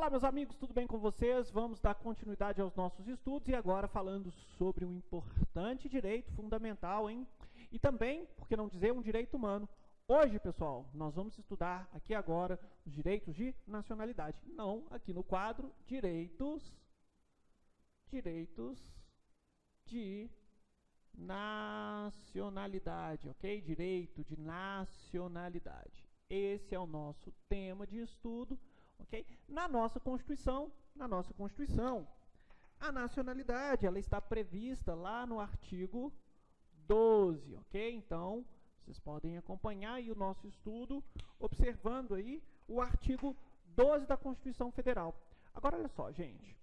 Olá, meus amigos, tudo bem com vocês? Vamos dar continuidade aos nossos estudos e agora falando sobre um importante direito fundamental, hein? E também, por que não dizer, um direito humano. Hoje, pessoal, nós vamos estudar aqui agora os direitos de nacionalidade. Não, aqui no quadro, direitos de nacionalidade, ok? Direito de nacionalidade. Esse é o nosso tema de estudo, ok? Na nossa Constituição, a nacionalidade, ela está prevista lá no artigo 12, ok? Então, vocês podem acompanhar aí o nosso estudo, observando aí o artigo 12 da Constituição Federal. Agora, olha só, gente.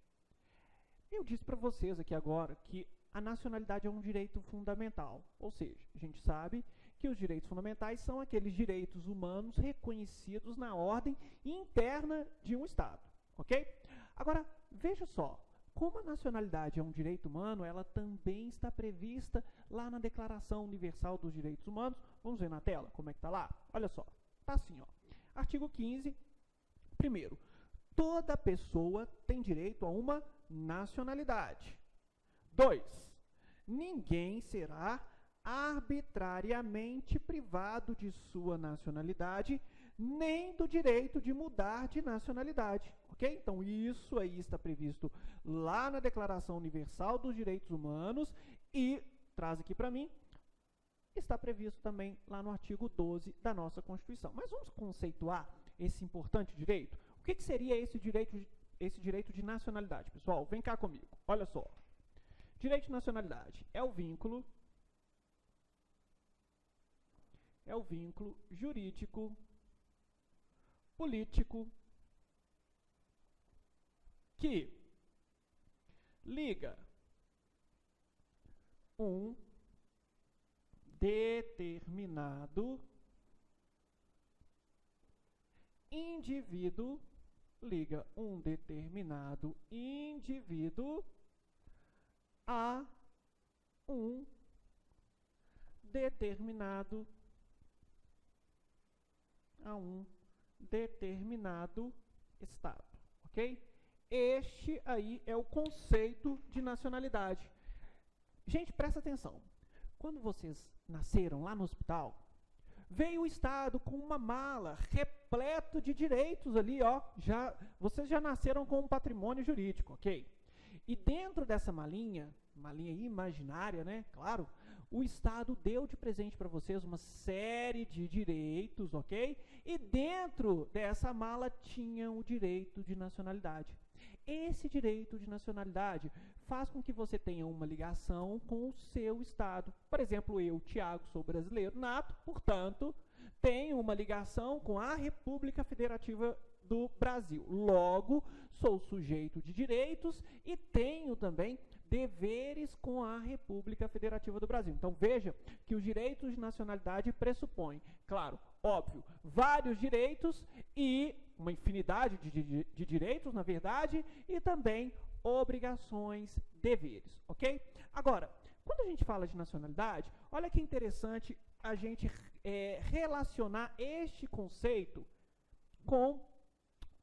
Eu disse para vocês aqui agora que a nacionalidade é um direito fundamental, ou seja, a gente sabe que os direitos fundamentais são aqueles direitos humanos reconhecidos na ordem interna de um Estado, ok? Agora, veja só, como a nacionalidade é um direito humano, ela também está prevista lá na Declaração Universal dos Direitos Humanos. Vamos ver na tela como é que está lá? Olha só, está assim, ó. Artigo 15, primeiro, toda pessoa tem direito a uma nacionalidade. 2. Ninguém será arbitrariamente privado de sua nacionalidade, nem do direito de mudar de nacionalidade, ok? Então, isso aí está previsto lá na Declaração Universal dos Direitos Humanos e, traz aqui para mim, está previsto também lá no artigo 12 da nossa Constituição. Mas vamos conceituar esse importante direito? O que seria esse direito de nacionalidade, pessoal? Vem cá comigo, olha só. Direito de nacionalidade é o vínculo jurídico, político, que liga um determinado indivíduo, a um determinado Estado, ok? Este aí é o conceito de nacionalidade. Gente, presta atenção. Quando vocês nasceram lá no hospital, veio o Estado com uma mala repleto de direitos ali, ó. Vocês já nasceram com um patrimônio jurídico, ok? E dentro dessa malinha imaginária, né? Claro, o Estado deu de presente para vocês uma série de direitos, ok? E dentro dessa mala tinha o direito de nacionalidade. Esse direito de nacionalidade faz com que você tenha uma ligação com o seu Estado. Por exemplo, eu, Tiago, sou brasileiro nato, portanto, tenho uma ligação com a República Federativa do Brasil. Logo, sou sujeito de direitos e tenho também deveres com a República Federativa do Brasil. Então, veja que os direitos de nacionalidade pressupõem, claro, óbvio, vários direitos e uma infinidade de direitos, na verdade, e também obrigações, deveres, ok? Agora, quando a gente fala de nacionalidade, olha que interessante a gente relacionar este conceito com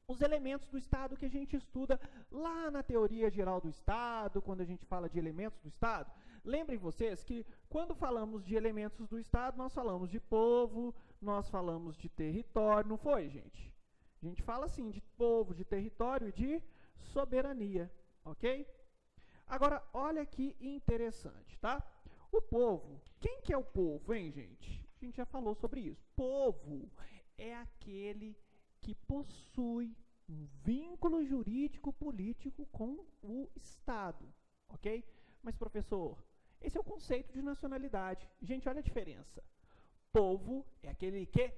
os elementos do Estado que a gente estuda lá na teoria geral do Estado, quando a gente fala de elementos do Estado. Lembrem vocês que quando falamos de elementos do Estado, nós falamos de povo, nós falamos de território, não foi, gente? A gente fala assim de povo, de território e de soberania, ok? Agora, olha que interessante, tá? O povo, quem que é o povo, hein, gente? A gente já falou sobre isso. Povo é aquele que possui um vínculo jurídico político com o Estado, ok? Mas, professor, esse é o conceito de nacionalidade. Gente, olha a diferença. Povo é aquele que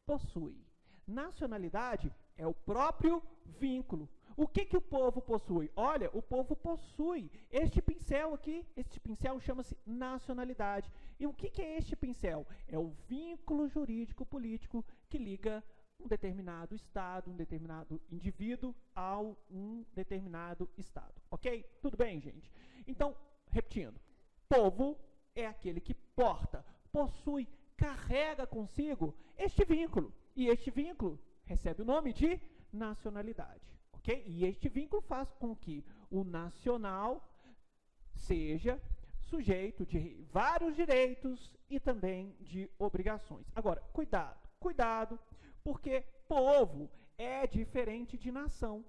possui. Nacionalidade é o próprio vínculo. O que o povo possui? Olha, o povo possui este pincel aqui. Este pincel chama-se nacionalidade. E o que é este pincel? É o vínculo jurídico político que liga um determinado Estado, um determinado indivíduo a um determinado Estado. Ok? Tudo bem, gente? Então, repetindo, povo é aquele que porta, possui, carrega consigo este vínculo. E este vínculo recebe o nome de nacionalidade. Ok? ok? E este vínculo faz com que o nacional seja sujeito de vários direitos e também de obrigações. Agora, cuidado, porque povo é diferente de nação,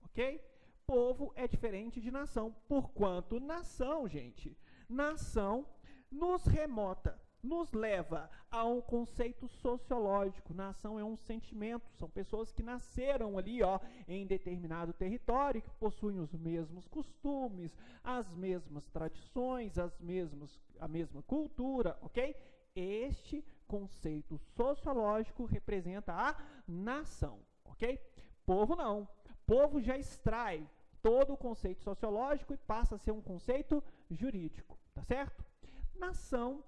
ok? Povo é diferente de nação, porquanto nação, gente, nação nos remota, nos leva a um conceito sociológico. Nação é um sentimento, são pessoas que nasceram ali, ó, em determinado território, que possuem os mesmos costumes, as mesmas tradições, a mesma cultura, ok? Este conceito sociológico representa a nação, ok? Povo não. Povo já extrai todo o conceito sociológico e passa a ser um conceito jurídico, tá certo? Nação,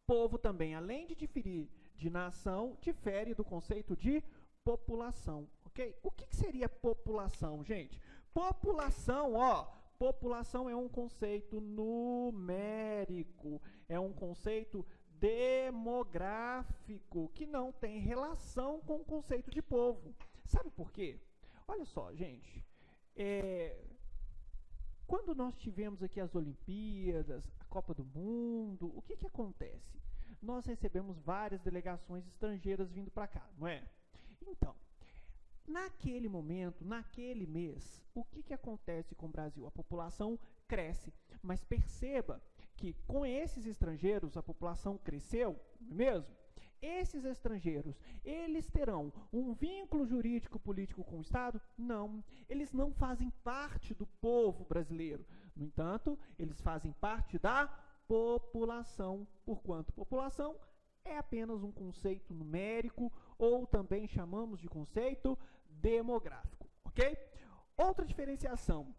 povo também, além de diferir de nação, difere do conceito de população, ok? O que seria população, gente? População, ó, população é um conceito numérico, é um conceito demográfico, que não tem relação com o conceito de povo. Sabe por quê? Olha só, gente, quando nós tivemos aqui as Olimpíadas, a Copa do Mundo, o que acontece? Nós recebemos várias delegações estrangeiras vindo para cá, não é? Então, naquele momento, naquele mês, o que acontece com o Brasil? A população cresce, mas perceba que com esses estrangeiros a população cresceu, não é mesmo? Esses estrangeiros, eles terão um vínculo jurídico político com o Estado? Não, eles não fazem parte do povo brasileiro. No entanto, eles fazem parte da população, porquanto população é apenas um conceito numérico, ou também chamamos de conceito demográfico, ok? Outra diferenciação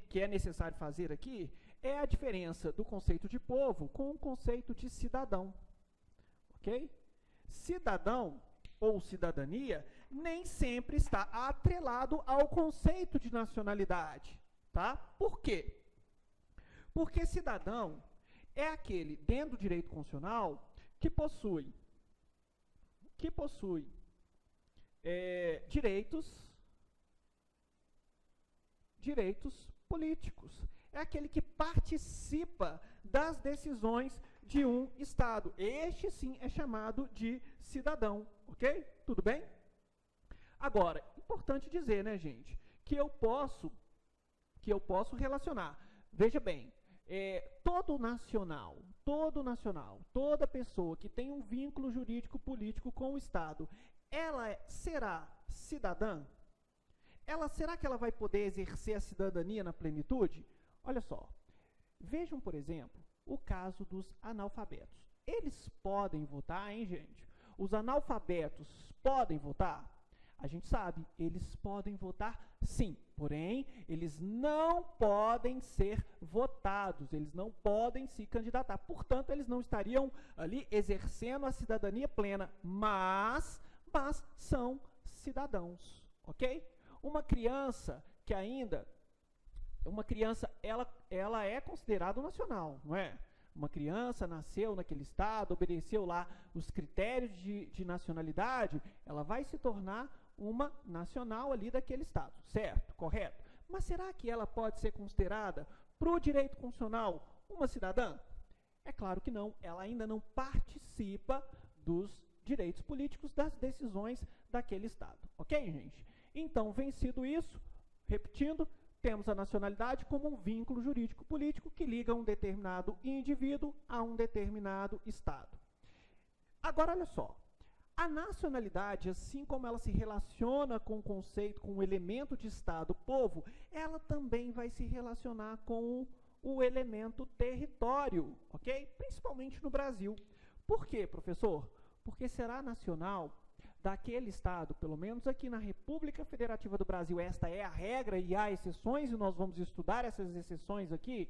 que é necessário fazer aqui é a diferença do conceito de povo com o conceito de cidadão. Ok? Cidadão ou cidadania nem sempre está atrelado ao conceito de nacionalidade, tá? Por quê? Porque cidadão é aquele, dentro do direito constitucional, que possui direitos políticos. É aquele que participa das decisões de um Estado. Este, sim, é chamado de cidadão, ok? Tudo bem? Agora, importante dizer, né, gente, que eu posso relacionar. Veja bem, todo nacional, toda pessoa que tem um vínculo jurídico político com o Estado, ela será cidadã? Será que ela vai poder exercer a cidadania na plenitude? Olha só, vejam, por exemplo, o caso dos analfabetos. Eles podem votar, hein, gente? Os analfabetos podem votar? A gente sabe, eles podem votar sim, porém, eles não podem ser votados, eles não podem se candidatar. Portanto, eles não estariam ali exercendo a cidadania plena, mas são cidadãos, ok? Uma criança, ela é considerada nacional, não é? Uma criança nasceu naquele estado, obedeceu lá os critérios de nacionalidade, ela vai se tornar uma nacional ali daquele estado, certo? Correto? Mas será que ela pode ser considerada, para o direito constitucional, uma cidadã? É claro que não, ela ainda não participa dos direitos políticos, das decisões daquele estado, ok, gente? Então, vencido isso, repetindo, temos a nacionalidade como um vínculo jurídico político que liga um determinado indivíduo a um determinado Estado. Agora, olha só, a nacionalidade, assim como ela se relaciona com o conceito, com o elemento de Estado, povo, ela também vai se relacionar com o elemento território, ok? Principalmente no Brasil. Por quê, professor? Porque será nacional daquele Estado, pelo menos aqui na República Federativa do Brasil, esta é a regra e há exceções, e nós vamos estudar essas exceções aqui,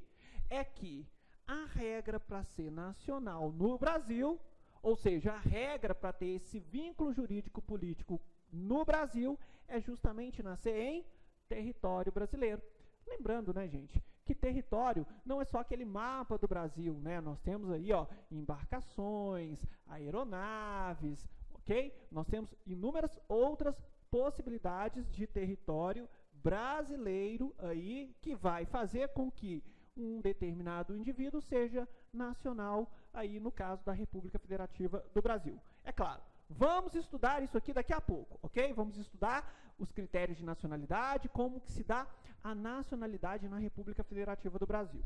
é que a regra para ser nacional no Brasil, ou seja, a regra para ter esse vínculo jurídico político no Brasil, é justamente nascer em território brasileiro. Lembrando, né, gente, que território não é só aquele mapa do Brasil, né? Nós temos aí, ó, embarcações, aeronaves, ok? Nós temos inúmeras outras possibilidades de território brasileiro aí que vai fazer com que um determinado indivíduo seja nacional aí no caso da República Federativa do Brasil. É claro, vamos estudar isso aqui daqui a pouco, ok? Vamos estudar os critérios de nacionalidade, como que se dá a nacionalidade na República Federativa do Brasil.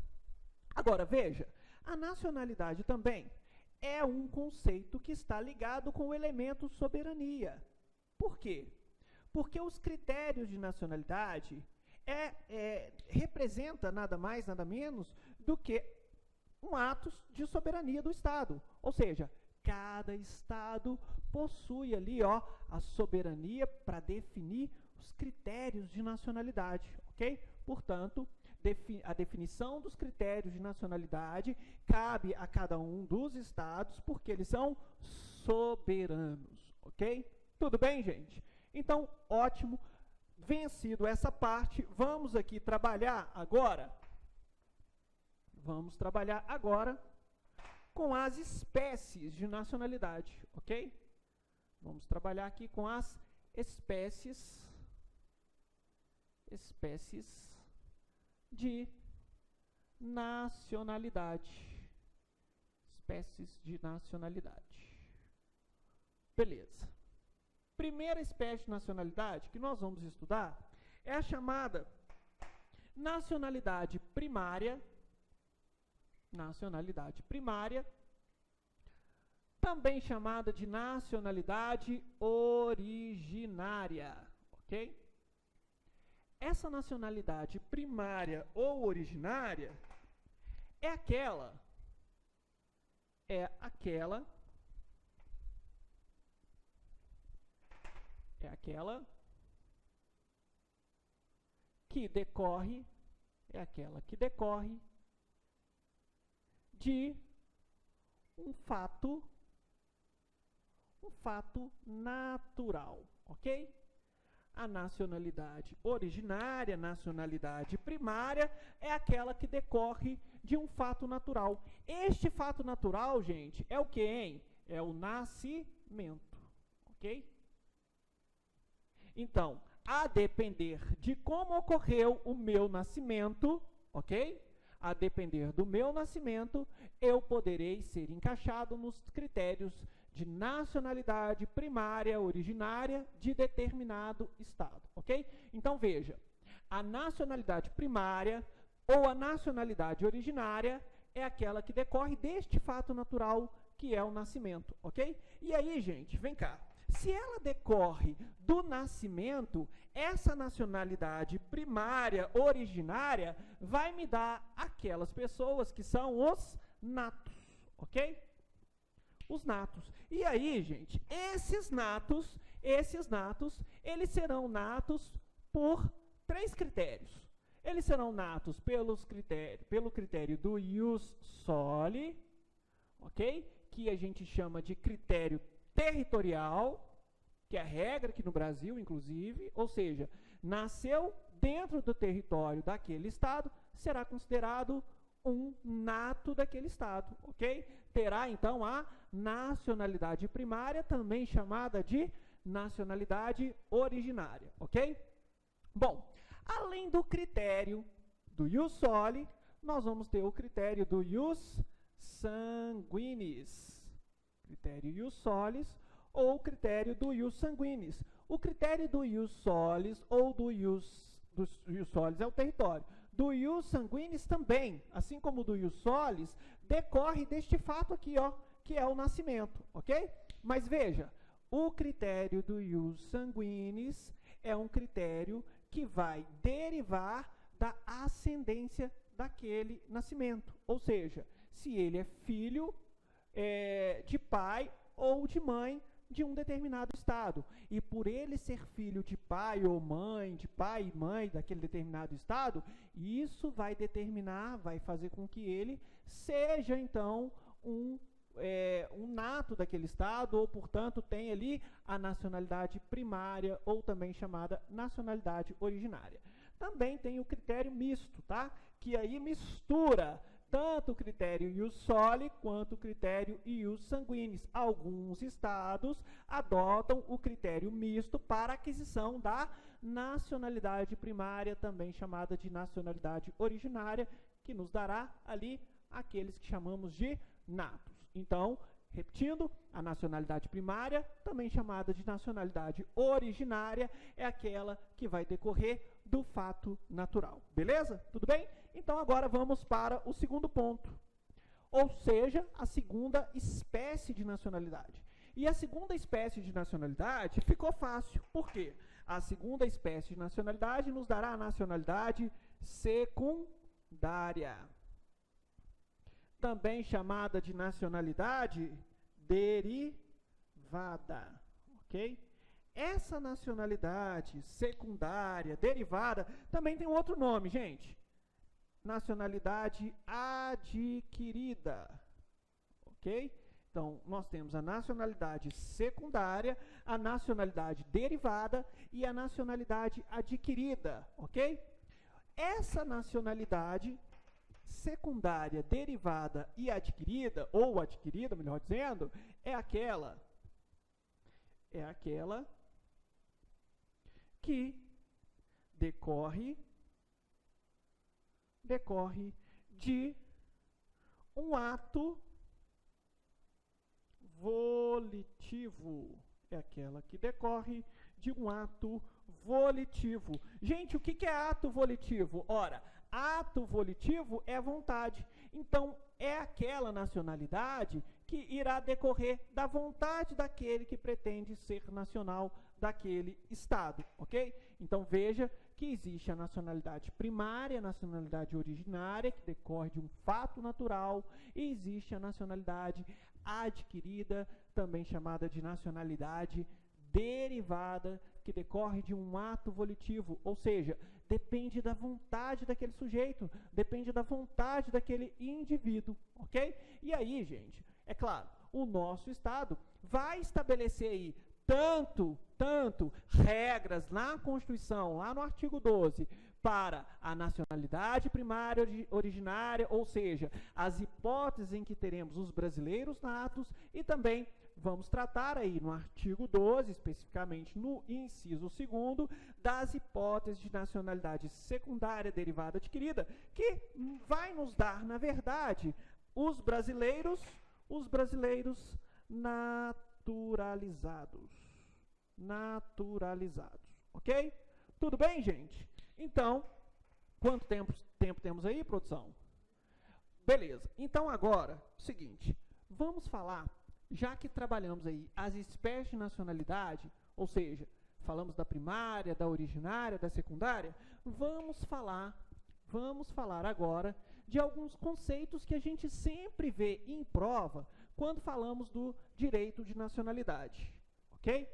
Agora, veja, a nacionalidade também é um conceito que está ligado com o elemento soberania. Por quê? Porque os critérios de nacionalidade representa nada mais, nada menos do que um ato de soberania do Estado. Ou seja, cada Estado possui ali a soberania para definir os critérios de nacionalidade, ok? Portanto, a definição dos critérios de nacionalidade cabe a cada um dos Estados, porque eles são soberanos, ok? Tudo bem, gente? Então, ótimo. Vencido essa parte, vamos aqui trabalhar agora. Vamos trabalhar agora com as espécies de nacionalidade, ok? Vamos trabalhar aqui com as espécies de nacionalidade. Espécies de nacionalidade. Beleza. Primeira espécie de nacionalidade que nós vamos estudar é a chamada nacionalidade primária. Nacionalidade primária, também chamada de nacionalidade originária, ok? Essa nacionalidade primária ou originária é aquela que decorre de um fato natural, ok? A nacionalidade originária, nacionalidade primária, é aquela que decorre de um fato natural. Este fato natural, gente, é o que, hein? É o nascimento, ok? Então, a depender de como ocorreu o meu nascimento, ok? A depender do meu nascimento, eu poderei ser encaixado nos critérios de nacionalidade primária, originária, de determinado Estado, ok? Então, veja, a nacionalidade primária ou a nacionalidade originária é aquela que decorre deste fato natural que é o nascimento, ok? E aí, gente, vem cá. Se ela decorre do nascimento, essa nacionalidade primária, originária, vai me dar aquelas pessoas que são os natos, ok? Os natos. E aí, gente, esses natos, eles serão natos por 3 critérios. Eles serão natos pelo critério do ius soli, ok? Que a gente chama de critério territorial, que é a regra aqui no Brasil, inclusive, ou seja, nasceu dentro do território daquele Estado, será considerado um nato daquele Estado, ok? Terá, então, a nacionalidade primária, também chamada de nacionalidade originária, ok? Bom, além do critério do ius soli, nós vamos ter o critério do ius sanguinis. Critério ius solis ou critério do ius sanguinis. O critério do ius solis ou do ius solis é o território. Do ius sanguinis também, assim como do ius solis, decorre deste fato aqui, ó, que é o nascimento, ok? Mas veja, o critério do ius sanguinis é um critério que vai derivar da ascendência daquele nascimento. Ou seja, se ele é filho de pai ou de mãe de um determinado Estado. E por ele ser filho de pai ou mãe, de pai e mãe daquele determinado Estado, isso vai determinar, vai fazer com que ele seja, então, um nato daquele Estado, ou, portanto, tem ali a nacionalidade primária, ou também chamada nacionalidade originária. Também tem o critério misto, tá? Que aí mistura tanto o critério ius soli quanto o critério ius sanguinis. Alguns estados adotam o critério misto para aquisição da nacionalidade primária, também chamada de nacionalidade originária, que nos dará ali aqueles que chamamos de natos. Então, repetindo, a nacionalidade primária, também chamada de nacionalidade originária, é aquela que vai decorrer do fato natural. Beleza? Tudo bem? Então, agora vamos para o segundo ponto, ou seja, a segunda espécie de nacionalidade. E a segunda espécie de nacionalidade ficou fácil. Por quê? A segunda espécie de nacionalidade nos dará a nacionalidade secundária, também chamada de nacionalidade derivada, ok? Essa nacionalidade secundária, derivada, também tem um outro nome, gente. Nacionalidade adquirida, ok? Então, nós temos a nacionalidade secundária, a nacionalidade derivada e a nacionalidade adquirida, ok? Essa nacionalidade secundária, derivada e adquirida, ou adquirida, melhor dizendo, é aquela que decorre de um ato volitivo. É aquela que decorre de um ato volitivo. Gente, o que é ato volitivo? Ora, ato volitivo é vontade. Então, é aquela nacionalidade que irá decorrer da vontade daquele que pretende ser nacional daquele estado, ok? Então, veja que existe a nacionalidade primária, a nacionalidade originária, que decorre de um fato natural, e existe a nacionalidade adquirida, também chamada de nacionalidade derivada, que decorre de um ato volitivo, ou seja, depende da vontade daquele sujeito, depende da vontade daquele indivíduo, ok? E aí, gente, é claro, o nosso Estado vai estabelecer aí tanto regras na Constituição, lá no artigo 12, para a nacionalidade primária originária, ou seja, as hipóteses em que teremos os brasileiros natos, e também vamos tratar aí no artigo 12, especificamente no inciso 2º, das hipóteses de nacionalidade secundária, derivada, adquirida, que vai nos dar, na verdade, os brasileiros naturalizados, ok? Tudo bem, gente? Então, quanto tempo temos aí, produção? Beleza. Então, agora, seguinte, vamos falar, já que trabalhamos aí as espécies de nacionalidade, ou seja, falamos da primária, da originária, da secundária, vamos falar agora de alguns conceitos que a gente sempre vê em prova quando falamos do direito de nacionalidade, ok?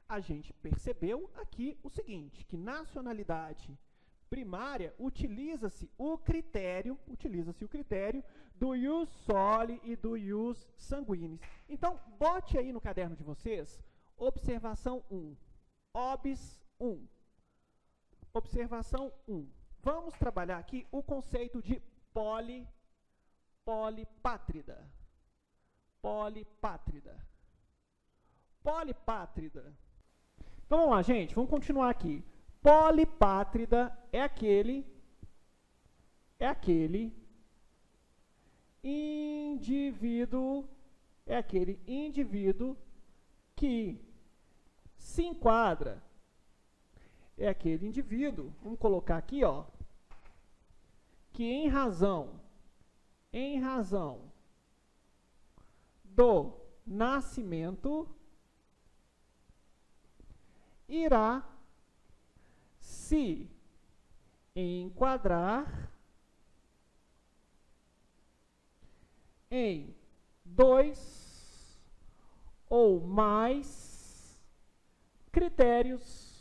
A gente percebeu aqui o seguinte, que nacionalidade primária utiliza-se o critério do ius soli e do ius sanguinis. Então, bote aí no caderno de vocês, observação 1, obs 1. Observação 1. Vamos trabalhar aqui o conceito de polipátrida. Então, vamos lá, gente, vamos continuar aqui. Polipátrida é aquele indivíduo que se enquadra, é aquele indivíduo, vamos colocar aqui, ó, que em razão do nascimento irá se enquadrar em dois ou mais critérios,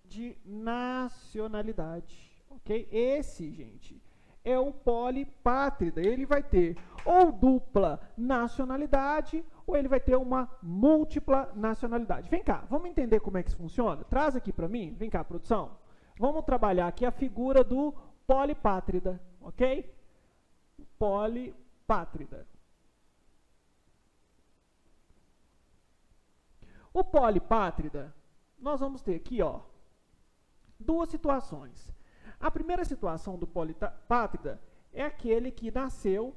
de nacionalidade, ok? Esse, gente, é o polipátrida. Ele vai ter ou dupla nacionalidade, ou ele vai ter uma múltipla nacionalidade. Vem cá, vamos entender como é que isso funciona? Traz aqui para mim, vem cá, produção. Vamos trabalhar aqui a figura do polipátrida, ok? Polipátrida. O polipátrida, nós vamos ter aqui, ó, duas situações. A primeira situação do polipátrida é aquele que nasceu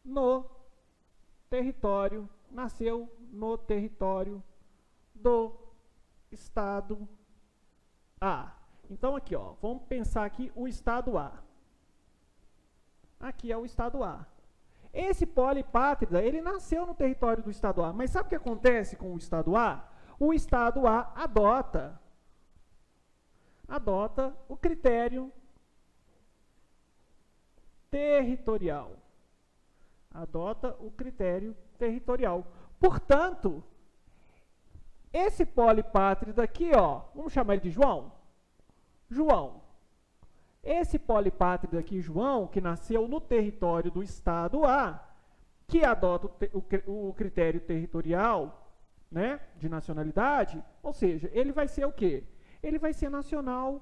no território do estado A. Então, aqui, ó, vamos pensar aqui o estado A. Aqui é o estado A. Esse polipátrida, ele nasceu no território do estado A. Mas sabe o que acontece com o estado A? O estado A adota o critério territorial. Adota o critério territorial. Portanto, esse polipátrida aqui, ó, vamos chamar ele de João? João. Esse polipátrida aqui, João, que nasceu no território do estado A, que adota o critério territorial, né, de nacionalidade, ou seja, ele vai ser o quê? Ele vai ser nacional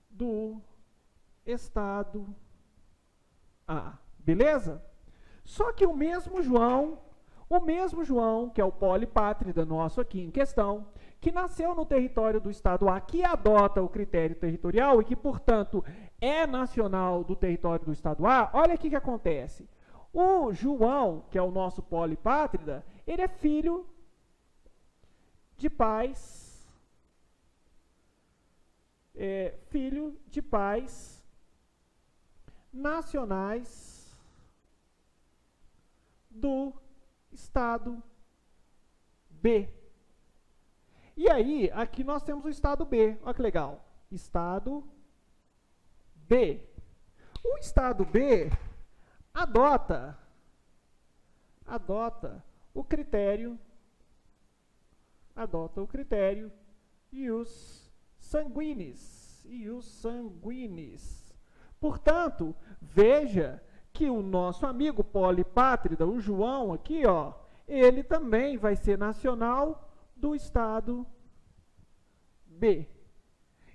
do estado A, beleza? Só que o mesmo João, que é o polipátrida nosso aqui em questão, que nasceu no território do estado A, que adota o critério territorial e que, portanto, é nacional do território do estado A, olha aqui o que acontece. O João, que é o nosso polipátrida, ele é filho de pais nacionais do estado B. E aí, aqui nós temos o estado B. Olha que legal. Estado B. O estado B adota o critério ius sanguinis. Portanto, veja que o nosso amigo polipátrida, o João aqui, ó, ele também vai ser nacional do estado B.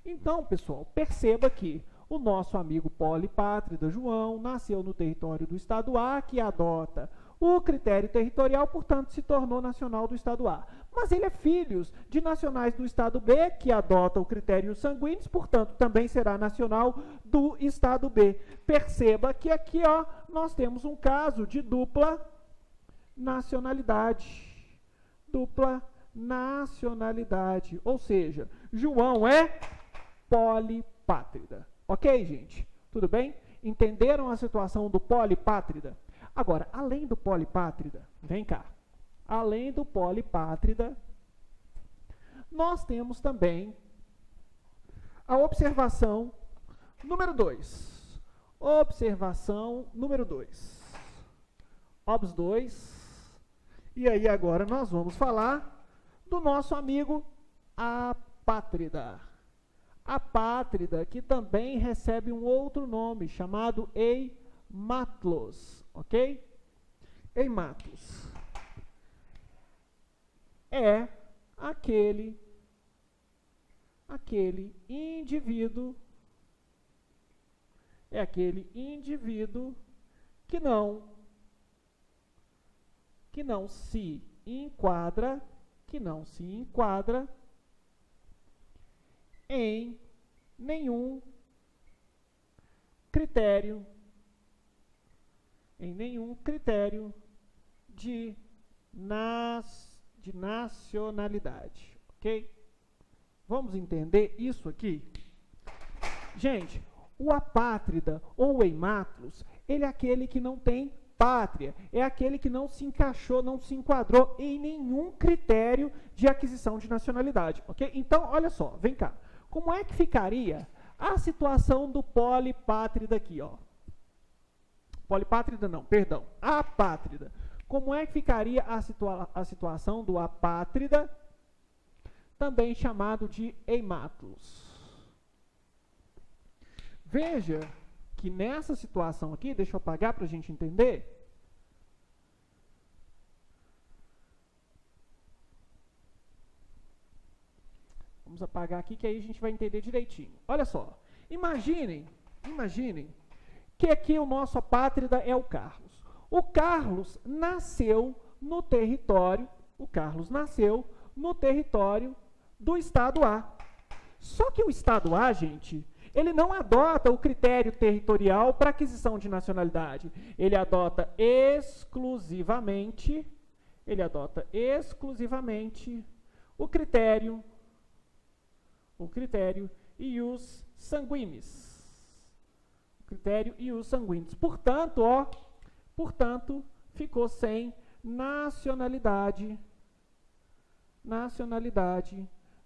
Então, pessoal, perceba que o nosso amigo polipátrida, João, nasceu no território do estado A, que adota o critério territorial, portanto, se tornou nacional do estado A. Mas ele é filho de nacionais do estado B, que adota o critério sanguíneos, portanto, também será nacional do estado B. Perceba que aqui, ó, nós temos um caso de dupla nacionalidade. Ou seja, João é polipátrida. Ok, gente? Tudo bem? Entenderam a situação do polipátrida? Agora, além do polipátrida, vem cá. Além do polipátrida, nós temos também a observação número 2. Observação número 2. Obs 2. E aí agora nós vamos falar do nosso amigo apátrida. Apátrida, que também recebe um outro nome, chamado eimatlos, ok? Eimatlos é aquele indivíduo que não se enquadra em nenhum critério de nacionalidade, ok? Vamos entender isso aqui? Gente, o apátrida ou o eimatlos, ele é aquele que não tem pátria, é aquele que não se encaixou, não se enquadrou em nenhum critério de aquisição de nacionalidade, ok? Então, olha só, vem cá. Como é que ficaria a situação do polipátrida aqui, ó? polipátrida não, perdão, apátrida. Como é que ficaria a situação do apátrida, também chamado de eimátulos? Veja que nessa situação aqui, deixa eu apagar para a gente entender. Vamos apagar aqui que aí a gente vai entender direitinho. Olha só, imaginem que aqui o nosso apátrida é o Carlos. O Carlos nasceu no território do estado A. Só que o estado A, gente, ele não adota o critério territorial para aquisição de nacionalidade. Ele adota exclusivamente o critério ius sanguinis. Portanto, ficou sem nacionalidade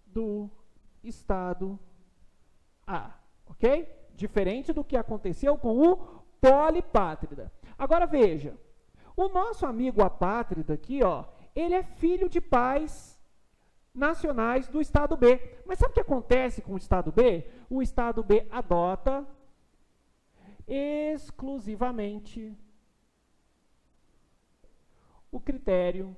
do estado A, ok? Diferente do que aconteceu com o polipátrida. Agora veja, o nosso amigo apátrida aqui, ó, ele é filho de pais nacionais do estado B. Mas sabe o que acontece com o estado B? O estado B adota exclusivamente o critério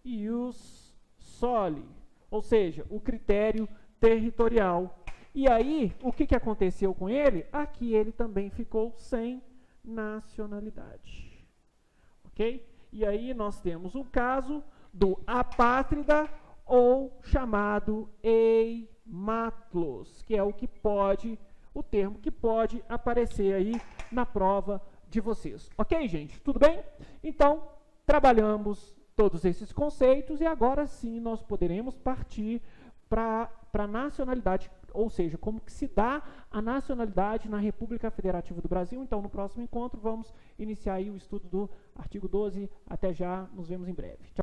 ius soli, ou seja, o critério territorial. E aí, o que aconteceu com ele? Aqui ele também ficou sem nacionalidade. Ok? E aí nós temos o caso do apátrida ou chamado eimátulos, que é o termo que pode aparecer aí na prova de vocês. Ok, gente? Tudo bem? Então, trabalhamos todos esses conceitos e agora sim nós poderemos partir para a nacionalidade, ou seja, como que se dá a nacionalidade na República Federativa do Brasil. Então, no próximo encontro, vamos iniciar aí o estudo do artigo 12. Até já, nos vemos em breve. Tchau.